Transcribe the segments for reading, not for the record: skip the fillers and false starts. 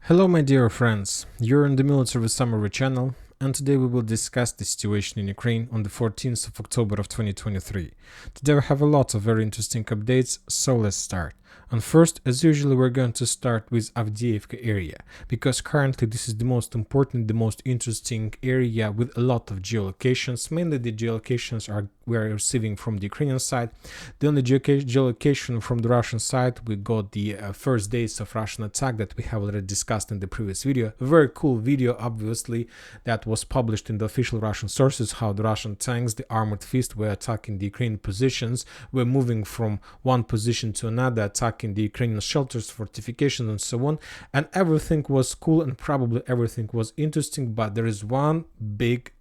Hello my dear friends, you're on the Military Summary channel, and today we will discuss the situation in Ukraine on the 14th of October of 2023. Today we have a lot of very interesting updates, so let's start. And first, as usual, we're going to start with Avdiivka area, because currently this is the most important, the most interesting area with a lot of geolocations. Mainly the geolocations we are receiving from the Ukrainian side. The only geolocation from the Russian side, we got the first days of Russian attack that we have already discussed in the previous video. A very cool video, obviously, that was published in the official Russian sources, how the Russian tanks, the armored fist, were attacking the Ukrainian positions, were moving from one position to another, attacking the Ukrainian shelters, fortifications, and so on. And everything was cool and probably everything was interesting, but there is one big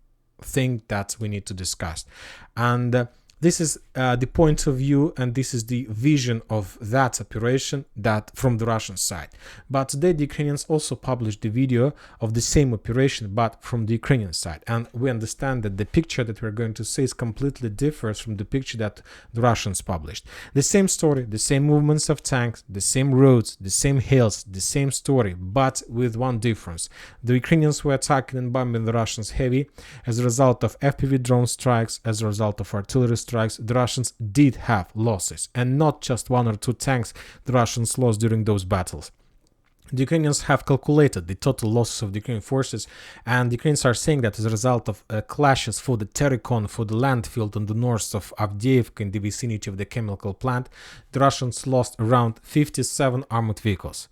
thing that we need to discuss. And this is the point of view, and this is the vision of that operation that from the Russian side. But today the Ukrainians also published the video of the same operation, but from the Ukrainian side. And we understand that the picture that we're going to see is completely differs from the picture that the Russians published. The same story, the same movements of tanks, the same roads, the same hills, the same story, but with one difference. The Ukrainians were attacking and bombing the Russians heavy as a result of FPV drone strikes, as a result of artillery strikes. The Russians did have losses, and not just one or two tanks the Russians lost during those battles. The Ukrainians have calculated the total losses of the Ukrainian forces, and the Ukrainians are saying that as a result of clashes for the Terikon, for the landfill on the north of Avdiivka in the vicinity of the chemical plant, the Russians lost around 57 armored vehicles.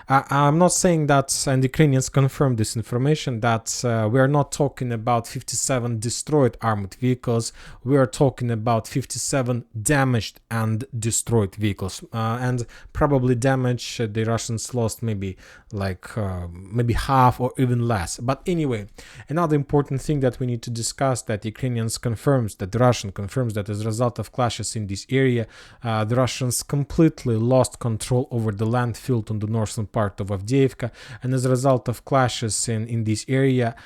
I'm not saying that, and the Ukrainians confirm this information, that we are not talking about 57 destroyed armored vehicles, we are talking about 57 damaged and destroyed vehicles. And probably damage, the Russians lost maybe half or even less. But anyway, another important thing that we need to discuss, that the Ukrainians confirms, that the Russian confirms that as a result of clashes in this area, the Russians completely lost control over the landfill on the northern part of Avdiivka, and as a result of clashes in this area,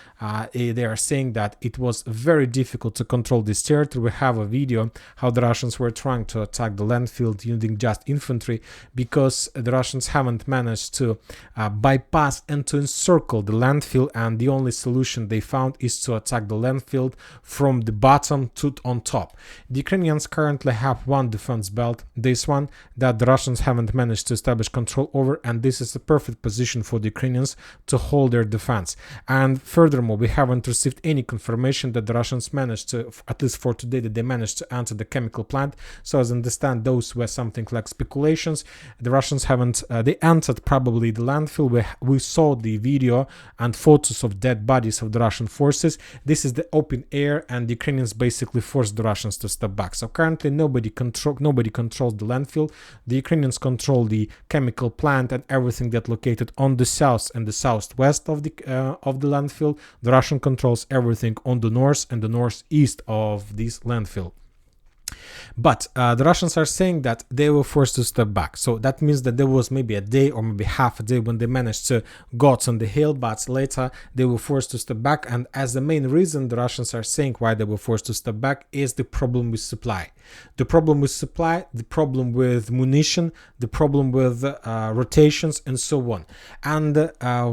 they are saying that it was very difficult to control this territory. We have a video how the Russians were trying to attack the landfill using just infantry, because the Russians haven't managed to bypass and to encircle the landfill, and the only solution they found is to attack the landfill from the bottom to on top. The Ukrainians currently have one defense belt, this one that the Russians haven't managed to establish control over, and this is a perfect position for the Ukrainians to hold their defense. And furthermore, we haven't received any confirmation that the Russians managed to, at least for today, that they managed to enter the chemical plant. So as I understand, those were something like speculations. The Russians haven't, they entered probably the landfill. We saw the video and photos of dead bodies of the Russian forces. This is the open air, and the Ukrainians basically forced the Russians to step back. So currently nobody controls the landfill. The Ukrainians control the chemical plant and everything that located on the south and the southwest of the landfill. The Russian controls everything on the north and the northeast of this landfill. But the Russians are saying that they were forced to step back. So that means that there was maybe a day or maybe half a day when they managed to got on the hill, but later they were forced to step back. And as the main reason the Russians are saying why they were forced to step back is the problem with supply. The problem with supply, the problem with munition, the problem with rotations, and so on. And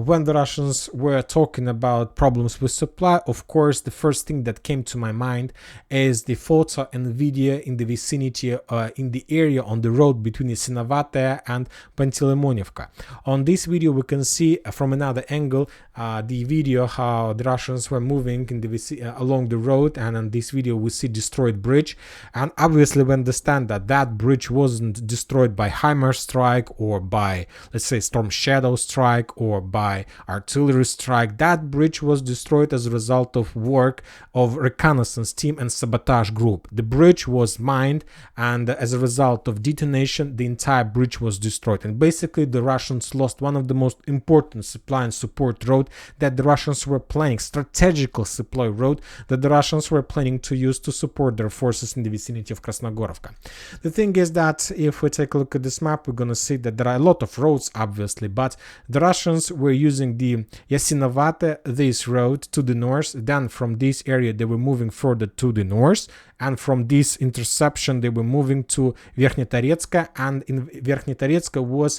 when the Russians were talking about problems with supply, of course, the first thing that came to my mind is the photo and video in the vicinity, in the area on the road between Yasynovataya and Pantelemonivka. On this video, we can see from another angle the video how the Russians were moving in the along the road, and on this video we see destroyed bridge. And obviously we understand that that bridge wasn't destroyed by HIMARS strike or by, let's say, Storm Shadow strike or by artillery strike. That bridge was destroyed as a result of work of reconnaissance team and sabotage group. The bridge was mined, and as a result of detonation the entire bridge was destroyed, and basically the Russians lost one of the most important supply and support road that the Russians were planning, strategical supply road that the Russians were planning to use to support their forces in the vicinity of Krasnogorovka. The thing is that if we take a look at this map, we're gonna see that there are a lot of roads, obviously, but the Russians were using the Yasynovataya, this road to the north. Then from this area they were moving further to the north, and from this interception they were moving to Verkhnetoretska, and in Verkhnetoretska was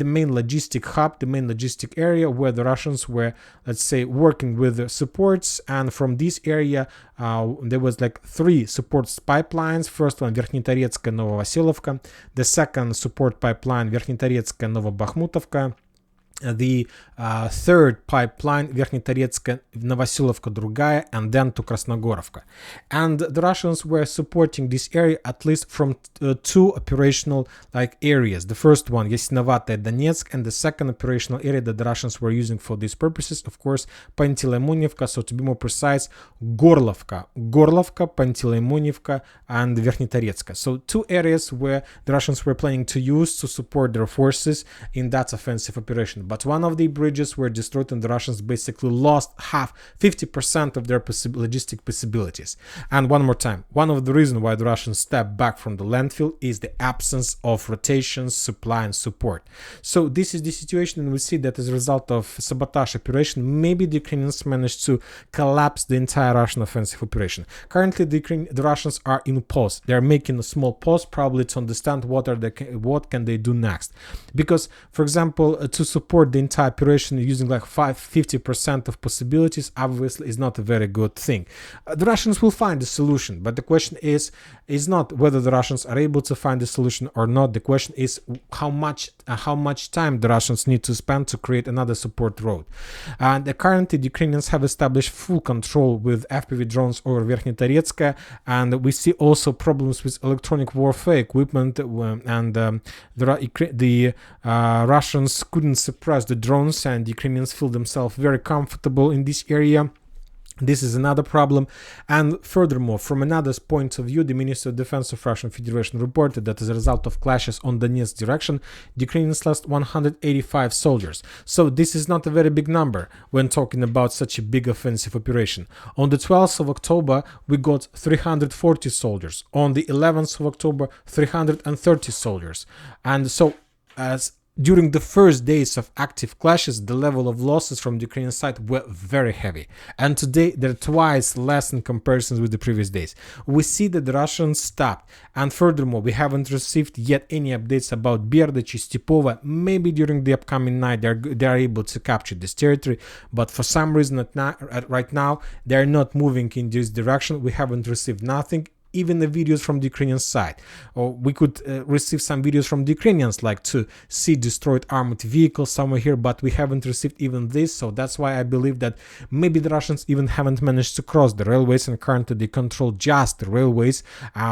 the main logistic hub, the main logistic area where the Russians were, let's say, working with the supports. And from this area there was like 3 support pipelines. First one Verkhnetoretska Novovasilovka, the second support pipeline Verkhnetoretska Novobakhmutovka, the third pipeline Verkhnetoretska Novosilovka Drugaya, and then to Krasnogorovka. And the Russians were supporting this area at least from 2 operational areas. The first one Yasinovataya Donetsk, and the second operational area that the Russians were using for these purposes, of course, Pantileimonivka, so to be more precise, Gorlovka, Pantileimonivka, and Verkhnetoretska. So 2 areas where the Russians were planning to use to support their forces in that offensive operation. But one of the bridges were destroyed, and the Russians basically lost 50% of their logistic possibilities. And one more time, one of the reasons why the Russians stepped back from the landfill is the absence of rotations, supply, and support. So this is the situation, and we see that as a result of sabotage operation, maybe the Ukrainians managed to collapse the entire Russian offensive operation. Currently, the Russians are in pause. They are making a small pause, probably to understand what can they do next. Because, for example, to support the entire operation using 50% of possibilities obviously is not a very good thing. The Russians will find a solution, but the question is not whether the Russians are able to find a solution or not. The question is how much time the Russians need to spend to create another support road. And currently the Ukrainians have established full control with FPV drones over Verkhnetoretska, and we see also problems with electronic warfare equipment, and the Russians couldn't suppress the drones, and the Ukrainians feel themselves very comfortable in this area. This is another problem. And furthermore, from another point of view, the Ministry of Defense of Russian Federation reported that as a result of clashes on Donetsk direction, the Ukrainians lost 185 soldiers. So this is not a very big number when talking about such a big offensive operation. On the 12th of October, we got 340 soldiers. On the 11th of October, 330 soldiers. And so during the first days of active clashes, the level of losses from the Ukrainian side were very heavy. And today, they're twice less in comparison with the previous days. We see that the Russians stopped. And furthermore, we haven't received yet any updates about Berdych, Stepova. Maybe during the upcoming night, they are able to capture this territory. But for some reason, right now, they're not moving in this direction. We haven't received nothing. Even the videos from the Ukrainian side, or we could receive some videos from the Ukrainians, like to see destroyed armored vehicles somewhere here, but we haven't received even this. So that's why I believe that maybe the Russians even haven't managed to cross the railways, and currently they control just the railways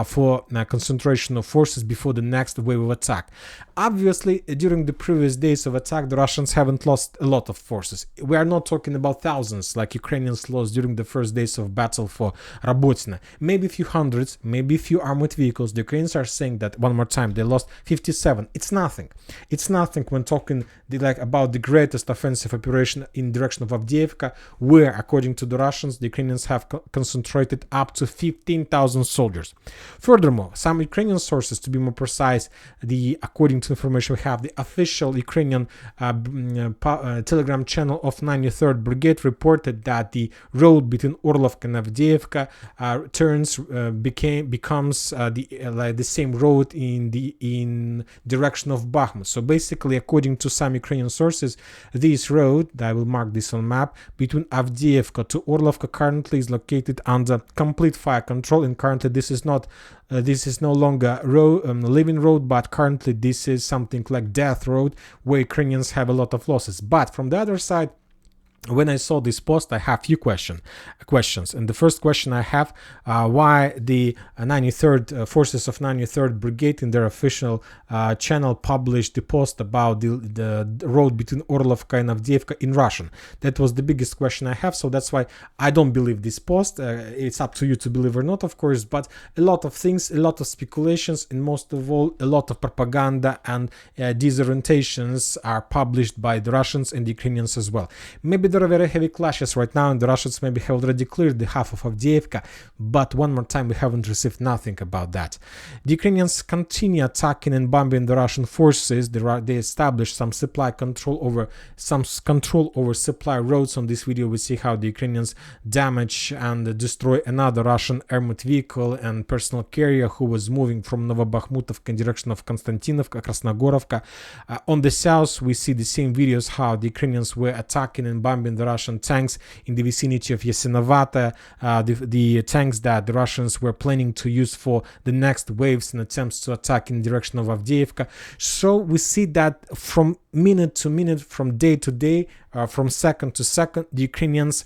for concentration of forces before the next wave of attack. Obviously, during the previous days of attack, the Russians haven't lost a lot of forces. We are not talking about thousands like Ukrainians lost during the first days of battle for Robotyne. Maybe a few hundreds, maybe a few armored vehicles. The Ukrainians are saying that, one more time, they lost 57. It's nothing. It's nothing when talking about the greatest offensive operation in direction of Avdiivka, where, according to the Russians, the Ukrainians have concentrated up to 15,000 soldiers. Furthermore, some Ukrainian sources, to be more precise, according to information we have, the official Ukrainian telegram channel of 93rd Brigade reported that the road between Orlovka and Avdiivka becomes the same road in direction of Bakhmut. So basically, according to some Ukrainian sources, this road, I will mark this on map, between Avdiivka to Orlovka currently is located under complete fire control, and currently this is no longer living road, but currently this is something like death road, where Ukrainians have a lot of losses. But from the other side, when I saw this post, I have few questions. And the first question I have, why the 93rd forces of 93rd Brigade in their official channel published the post about the road between Orlovka and Avdiivka in Russian? That was the biggest question I have, so that's why I don't believe this post. It's up to you to believe or not, of course, but a lot of things, a lot of speculations, and most of all, a lot of propaganda and disorientations are published by the Russians and the Ukrainians as well. Maybe Maybe there are very heavy clashes right now, and the Russians maybe have already cleared the half of Avdiivka, but one more time we haven't received nothing about that. The Ukrainians continue attacking and bombing the Russian forces. They established some control over supply roads. On this video we see how the Ukrainians damage and destroy another Russian armored vehicle and personal carrier who was moving from Novobakhmutovka in direction of Konstantinovka, Krasnogorovka. On the south we see the same videos how the Ukrainians were attacking and bombing the Russian tanks in the vicinity of Yasenovata, the tanks that the Russians were planning to use for the next waves and attempts to attack in the direction of Avdiivka. So we see that from minute to minute, from day to day, from second to second, the Ukrainians,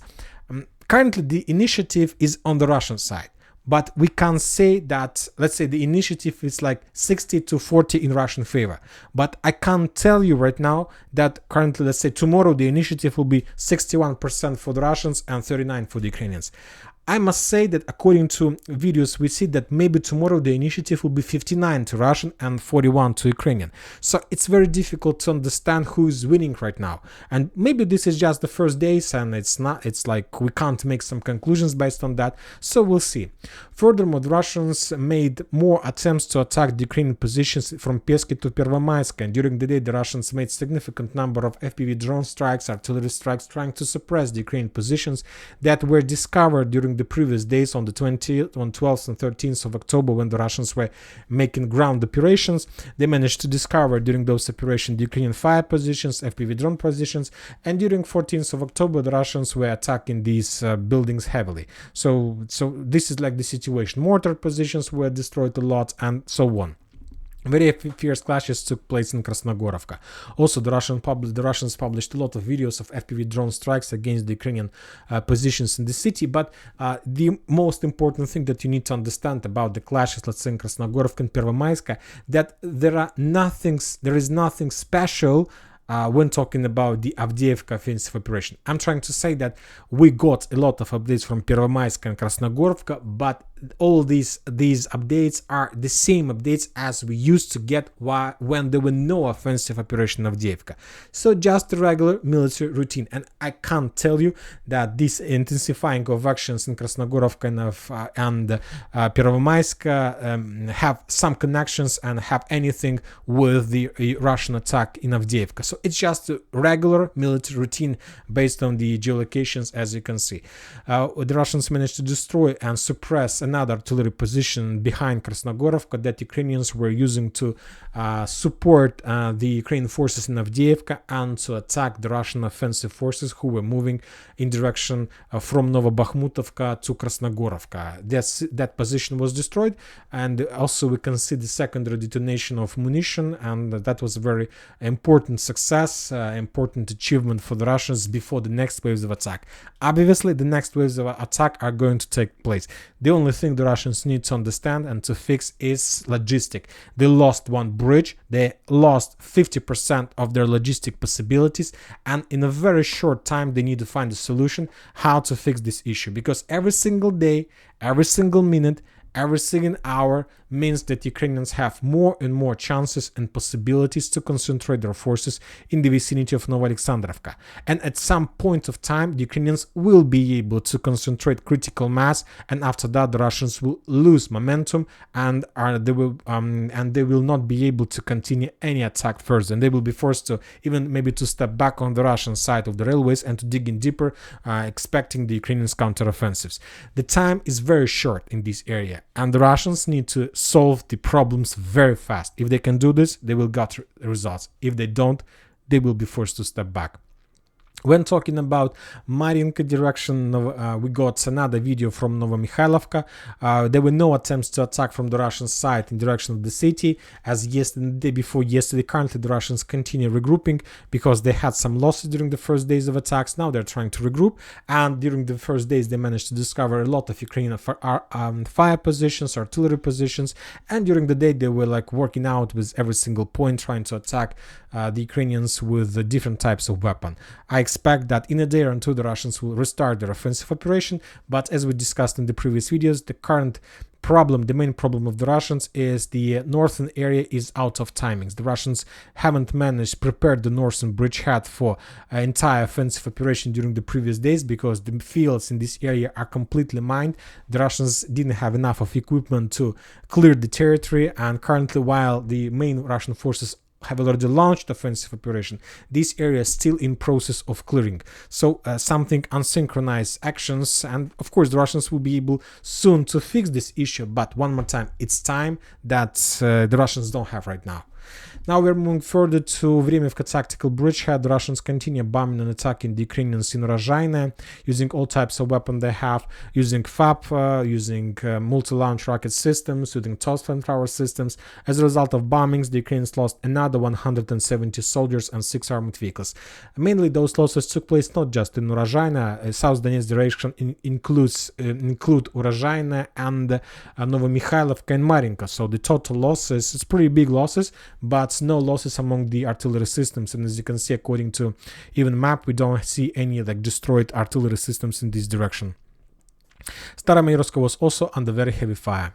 currently the initiative is on the Russian side. But we can say that, let's say the initiative is like 60 to 40 in Russian favor. But I can't tell you right now that currently, let's say tomorrow, the initiative will be 61% for the Russians and 39% for the Ukrainians. I must say that according to videos, we see that maybe tomorrow the initiative will be 59 to Russian and 41 to Ukrainian. So it's very difficult to understand who is winning right now. And maybe this is just the first days and it's like we can't make some conclusions based on that. So we'll see. Furthermore, the Russians made more attempts to attack the Ukrainian positions from Peski to Pervomaysk, and during the day the Russians made significant number of FPV drone strikes, artillery strikes, trying to suppress the Ukrainian positions that were discovered during the previous days on the 12th and 13th of October when the Russians were making ground operations. They managed to discover during those operations the Ukrainian fire positions, FPV drone positions, and during 14th of October the Russians were attacking these buildings heavily. So this is like the situation. Mortar positions were destroyed a lot and so on. Very fierce clashes took place in Krasnogorovka. Also, the Russians published a lot of videos of FPV drone strikes against the Ukrainian positions in the city. But the most important thing that you need to understand about the clashes, let's say in Krasnogorovka and Pervomaysk, that there is nothing special when talking about the Avdiivka offensive operation. I'm trying to say that we got a lot of updates from Pervomaysk and Krasnogorovka, but all these updates are the same updates as we used to get when there were no offensive operation of Avdiivka. So just a regular military routine. And I can't tell you that this intensifying of actions in Krasnogorovka and Pervomaysk have some connections and have anything with the Russian attack in Avdiivka. So it's just a regular military routine based on the geolocations, as you can see. The Russians managed to destroy and suppress another artillery position behind Krasnogorovka that Ukrainians were using to support the Ukrainian forces in Avdiivka and to attack the Russian offensive forces who were moving in direction from Novobakhmutovka to Krasnogorovka. That position was destroyed, and also we can see the secondary detonation of munition, and that was a very important success, important achievement for the Russians before the next waves of attack. Obviously, the next waves of attack are going to take place. The only thing the Russians need to understand and to fix is logistic. They lost one bridge, they lost 50% of their logistic possibilities, and in a very short time they need to find a solution how to fix this issue, because every single day, every single minute, every single hour means that Ukrainians have more and more chances and possibilities to concentrate their forces in the vicinity of Novoalexandrovka. And at some point of time, the Ukrainians will be able to concentrate critical mass, and after that, the Russians will lose momentum, and they will not be able to continue any attack further, and they will be forced to even maybe to step back on the Russian side of the railways and to dig in deeper, expecting the Ukrainians' counteroffensives. The time is very short in this area, and the Russians need to solve the problems very fast. If they can do this, they will get results. If they don't, they will be forced to step back. When talking about Marinka direction, we got another video from Novomikhailivka. There were no attempts to attack from the Russian side in direction of the city, as yesterday, the day before yesterday. Currently, the Russians continue regrouping because they had some losses during the first days of attacks. Now they're trying to regroup, and during the first days, they managed to discover a lot of Ukrainian fire positions, artillery positions, and during the day, they were like working out with every single point, trying to attack the Ukrainians with the different types of weapon. I expect that in a day or two the Russians will restart their offensive operation, but as we discussed in the previous videos, the current the main problem of the Russians is the northern area is out of timings. The Russians haven't managed prepared the northern bridgehead for an entire offensive operation during the previous days because the fields in this area are completely mined. The Russians didn't have enough of equipment to clear the territory, and currently, while the main Russian forces have already launched offensive operation, this area is still in process of clearing. So something unsynchronized actions, and of course the Russians will be able soon to fix this issue, but one more time, it's time that the Russians don't have right now. Now we're moving further to Avdiivka tactical bridgehead. The Russians continue bombing and attacking the Ukrainians in Rozhaine, using all types of weapons they have, using FAP, using multi-launch rocket systems, using TOS flamethrower systems. As a result of bombings, the Ukrainians lost another 170 soldiers and 6 armored vehicles. Mainly those losses took place not just in Rozhaine. South Donetsk direction include Rozhaine and Novomikhailivka and Marinka. So the total losses, it's pretty big losses, but no losses among the artillery systems. And as you can see, according to even map, we don't see any destroyed artillery systems in this direction. Staromayorsk was also under very heavy fire.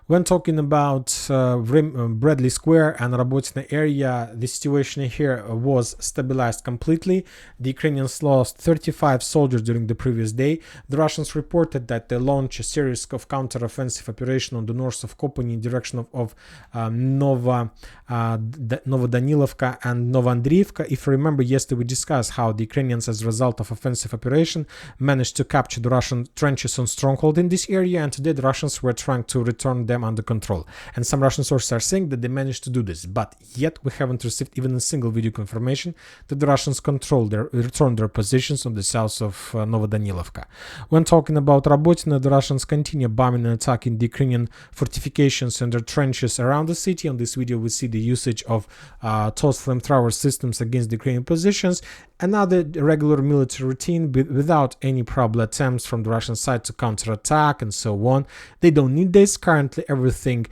When talking about Bradley Square and Robotyne area, the situation here was stabilized completely. The Ukrainians lost 35 soldiers during the previous day. The Russians reported that they launched a series of counter-offensive operations on the north of Kopany in direction of Novodanilivka and Novoandriivka. If you remember, yesterday we discussed how the Ukrainians, as a result of offensive operation, managed to capture the Russian trenches on stronghold in this area, and today the Russians were trying to return them under control. And some Russian sources are saying that they managed to do this, but yet we haven't received even a single video confirmation that the Russians returned their positions on the south of Novodanilivka. When talking about Robotyne, the Russians continue bombing and attacking the Ukrainian fortifications and their trenches around the city. On this video we see the usage of TOS flamethrower systems against the Ukrainian positions. Another regular military routine without any probable attempts from the Russian side to counterattack and so on. They don't need this. Currently everything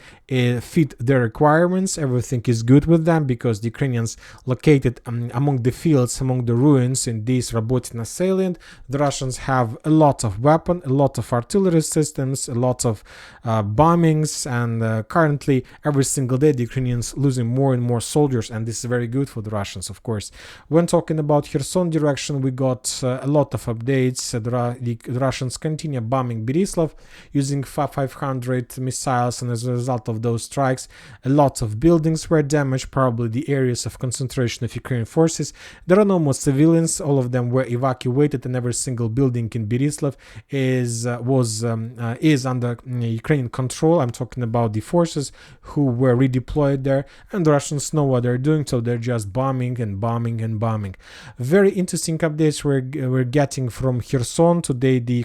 fit their requirements. Everything is good with them because the Ukrainians located among the fields, among the ruins in this Robotyne salient. The Russians have a lot of weapons, a lot of artillery systems, a lot of bombings, and currently every single day the Ukrainians losing more and more soldiers, and this is very good for the Russians, of course. When talking about Kherson direction, we got a lot of updates. The Russians continue bombing Berislav using FA-500 missiles, and as a result of those strikes, a lot of buildings were damaged, probably the areas of concentration of Ukrainian forces. There are no more civilians, all of them were evacuated, and every single building in Berislav is under Ukrainian control. I'm talking about the forces who were redeployed there, and the Russians know what they're doing, so they're just bombing and bombing and bombing. Very interesting updates we're getting from Kherson today. The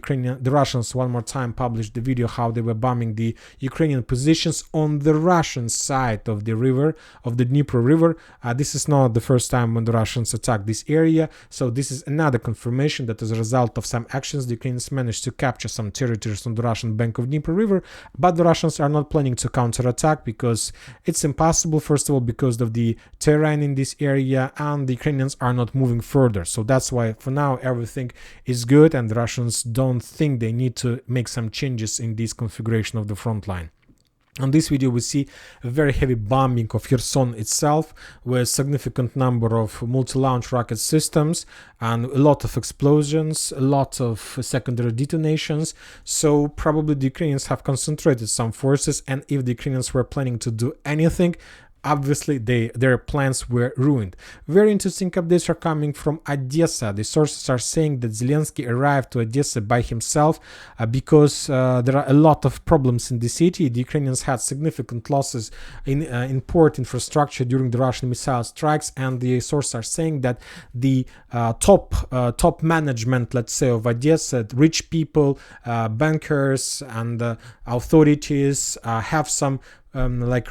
Russians one more time published the video how they were bombing the Ukrainian positions on the Russian side of the river, of the Dnipro river. This is not the first time when the Russians attacked this area, so this is another confirmation that as a result of some actions the Ukrainians managed to capture some territories on the Russian bank of Dnipro river, but the Russians are not planning to counterattack because it's impossible, first of all because of the terrain in this area, and the Ukrainians are not moving further. So that's why for now everything is good, and the Russians don't think they need to make some changes in this configuration of the front line. On this video we see a very heavy bombing of Kherson itself with a significant number of multi-launch rocket systems and a lot of explosions, a lot of secondary detonations. So probably the Ukrainians have concentrated some forces, and if the Ukrainians were planning to do anything, obviously their plans were ruined. Very interesting updates are coming from Odessa. The sources are saying that Zelensky arrived to Odessa by himself because there are a lot of problems in the city. The Ukrainians had significant losses in port infrastructure during the Russian missile strikes, and the sources are saying that the top management, let's say, of Odessa, rich people, bankers and authorities have some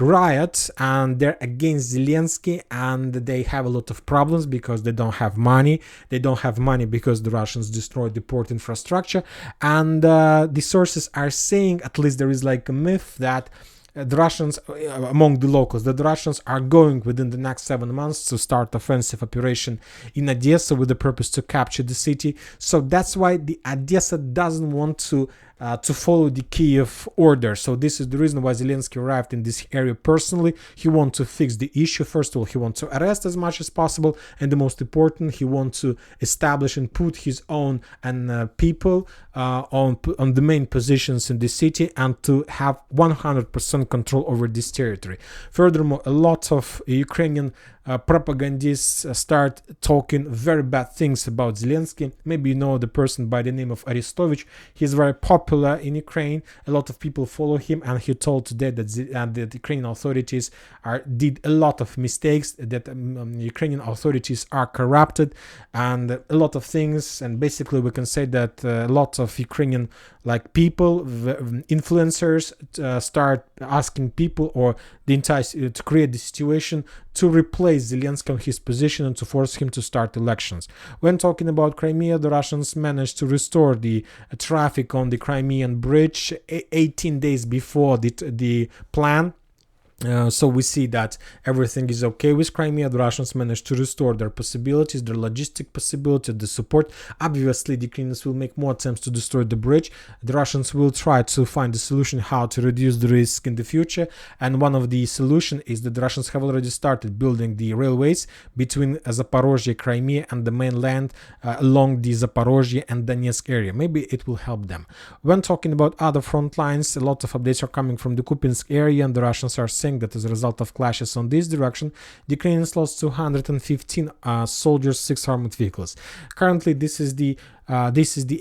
riots, and they're against Zelensky, and they have a lot of problems because they don't have money. They don't have money because the Russians destroyed the port infrastructure, and the sources are saying, at least there is like a myth that the Russians, among the locals, that the Russians are going within the next 7 months to start offensive operation in Odessa with the purpose to capture the city. So that's why the Odessa doesn't want to to follow the Kiev order. So this is the reason why Zelensky arrived in this area personally. He wants to fix the issue. First of all, he wants to arrest as much as possible, and the most important, he wants to establish and put his own and people on the main positions in the city, and to have 100% control over this territory. Furthermore, a lot of Ukrainian propagandists start talking very bad things about Zelensky. Maybe you know the person by the name of Aristovich. He's very popular in Ukraine. A lot of people follow him, and he told today that the Ukrainian authorities did a lot of mistakes, that Ukrainian authorities are corrupted, and a lot of things. And basically, we can say that a lot of Ukrainian people, influencers, start asking people or the entire to create the situation to replace Zelensky on his position and to force him to start elections. When talking about Crimea, the Russians managed to restore the traffic on the Crimean bridge 18 days before the plan. So we see that everything is okay with Crimea. The Russians managed to restore their possibilities, their logistic possibility, the support. Obviously, the Ukrainians will make more attempts to destroy the bridge. The Russians will try to find a solution how to reduce the risk in the future. And one of the solutions is that the Russians have already started building the railways between Zaporozhye, Crimea, and the mainland along the Zaporozhye and Donetsk area. Maybe it will help them. When talking about other front lines, a lot of updates are coming from the Kupyansk area, and the Russians are saying that as a result of clashes on this direction, the Ukrainians lost 215 soldiers, 6 armored vehicles. Currently, this is the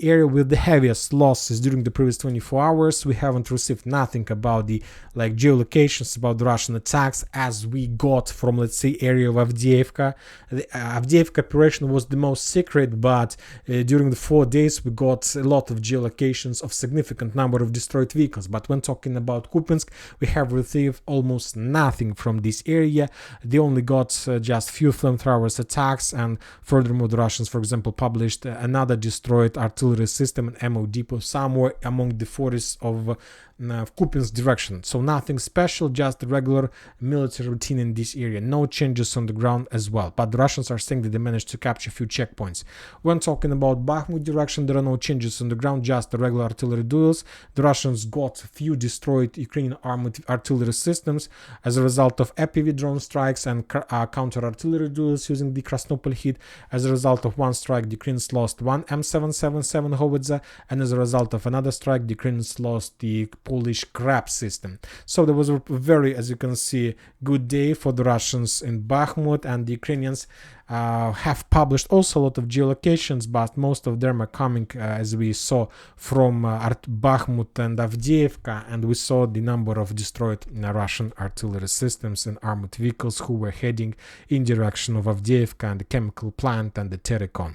area with the heaviest losses during the previous 24 hours. We haven't received nothing about the geolocations, about the Russian attacks, as we got from, let's say, area of Avdiivka. The Avdiivka operation was the most secret, but during the 4 days we got a lot of geolocations of significant number of destroyed vehicles. But when talking about Kupyansk, we have received almost nothing from this area. They only got just few flamethrowers attacks, and furthermore, the Russians, for example, published another destroyed artillery system and ammo depot somewhere among the forests of Kupyansk direction. So nothing special, just the regular military routine in this area. No changes on the ground as well. But the Russians are saying that they managed to capture a few checkpoints. When talking about Bakhmut direction, there are no changes on the ground, just the regular artillery duels. The Russians got a few destroyed Ukrainian armored artillery systems as a result of FPV drone strikes and counter-artillery duels using the Krasnopol hit. As a result of one strike, the Ukrainians lost one M777 howitzer, and as a result of another strike, the Ukrainians lost the Polish Krab system. So there was a very, as you can see, good day for the Russians in Bakhmut, and the Ukrainians have published also a lot of geolocations, but most of them are coming, as we saw, from Bakhmut and Avdiivka, and we saw the number of destroyed Russian artillery systems and armored vehicles who were heading in direction of Avdiivka and the chemical plant and the Telecom.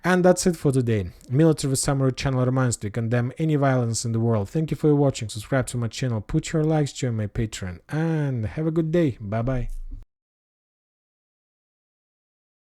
And that's it for today. Military Summary channel reminds you to condemn any violence in the world. Thank you for watching. Subscribe to my channel, put your likes, join my Patreon, and have a good day. Bye bye.